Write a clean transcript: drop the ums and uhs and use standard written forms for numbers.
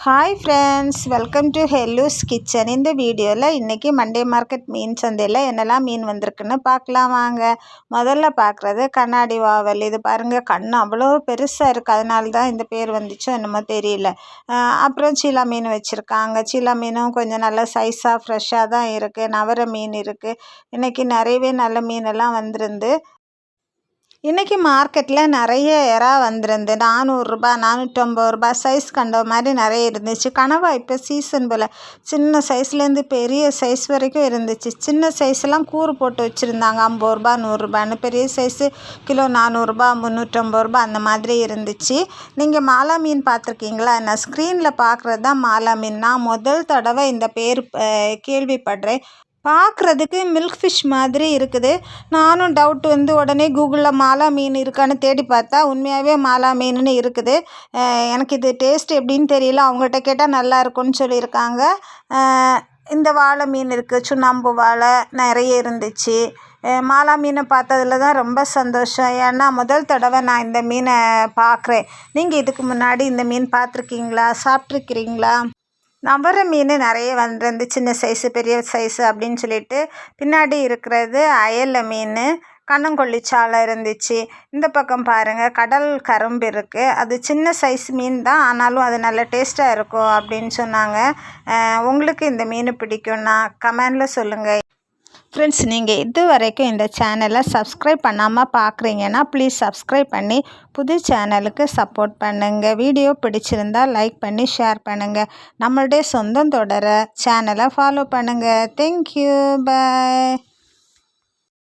Hi friends, welcome to Hellu's kitchen. இந்த வீடியோவில் இன்றைக்கி மண்டே மார்க்கெட் மீன் சந்தையில் என்னெல்லாம் மீன் வந்திருக்குன்னு பார்க்கலாம் வாங்க. முதல்ல பார்க்குறது கண்ணாடி வாவல். இது பாருங்கள், கண் அவ்வளோ பெருசாக இருக்குது, அதனால தான் இந்த பேர் வந்துச்சோ என்னமோ தெரியல. அப்புறம் சீலா மீன் வச்சுருக்காங்க. சீலா மீனும் கொஞ்சம் நல்ல சைஸாக ஃப்ரெஷ்ஷாக தான் இருக்குது. நவர மீன் இருக்குது. இன்றைக்கி நிறையவே நல்ல மீனெல்லாம் வந்திருந்து. இன்றைக்கி மார்க்கெட்டில் நிறைய எறா வந்திருந்து. 400 ரூபா, 450 ரூபா சைஸ் கண்ட மாதிரி நிறைய இருந்துச்சு. கனவா இப்போ சீசன் போல் சின்ன சைஸ்லேருந்து பெரிய சைஸ் வரைக்கும் இருந்துச்சு. சின்ன சைஸ்லாம் கூறு போட்டு வச்சுருந்தாங்க, 50 ரூபா 100 ரூபான்னு. பெரிய சைஸு கிலோ 400 ரூபா 350 ரூபா அந்த மாதிரி இருந்துச்சு. நீங்கள் மாலா மீன் பார்த்துருக்கீங்களா? நான் ஸ்க்ரீனில் பார்க்குறது தான் மாலா மீன். நான் முதல் தடவை இந்த பேர் கேள்விப்படுறேன். பார்க்குறதுக்கு மில்க் ஃபிஷ் மாதிரி இருக்குது. நானும் டவுட் வந்து உடனே கூகுளில் மாலா மீன் இருக்கான்னு தேடி பார்த்தா உண்மையாகவே மாலா மீனுன்னு இருக்குது. எனக்கு இது டேஸ்ட் எப்படின்னு தெரியல. அவங்ககிட்ட கேட்டால் நல்லா இருக்குன்னு சொல்லியிருக்காங்க. இந்த வாழை மீன் இருக்குது, சுண்ணாம்பு வாழை நிறைய இருந்துச்சு. மாலா மீனை பார்த்ததுல தான் ரொம்ப சந்தோஷம். ஏன்னா முதல் தடவை நான் இந்த மீனை பார்க்குறேன். நீங்கள் இதுக்கு முன்னாடி இந்த மீன் பார்த்துருக்கீங்களா, சாப்பிட்ருக்கிறீங்களா? நவர மீன் நிறைய வந்திருந்து, சின்ன சைஸு பெரிய சைஸு அப்படின்னு சொல்லிட்டு. பின்னாடி இருக்கிறது அயலை மீன், கண்ணங்கொள்ளி சாலை இருந்துச்சு. இந்த பக்கம் பாருங்கள், கடல் கரும்பு இருக்குது. அது சின்ன சைஸ் மீன் தான், ஆனாலும் அது நல்ல டேஸ்ட்டாக இருக்கும் அப்படின்னு சொன்னாங்க. உங்களுக்கு இந்த மீன் பிடிக்கும்னா கமெண்டில் சொல்லுங்கள். ஃப்ரெண்ட்ஸ், நீங்கள் இது வரைக்கும் இந்த சேனலை சப்ஸ்கிரைப் பண்ணாமல் பார்க்குறீங்கன்னா ப்ளீஸ் சப்ஸ்கிரைப் பண்ணி புது சேனலுக்கு சப்போர்ட் பண்ணுங்கள். வீடியோ பிடிச்சிருந்தால் லைக் பண்ணி ஷேர் பண்ணுங்கள். நம்மளுடைய சொந்தம் தொடர சேனலை ஃபாலோ பண்ணுங்கள். தேங்க்யூ, பாய்.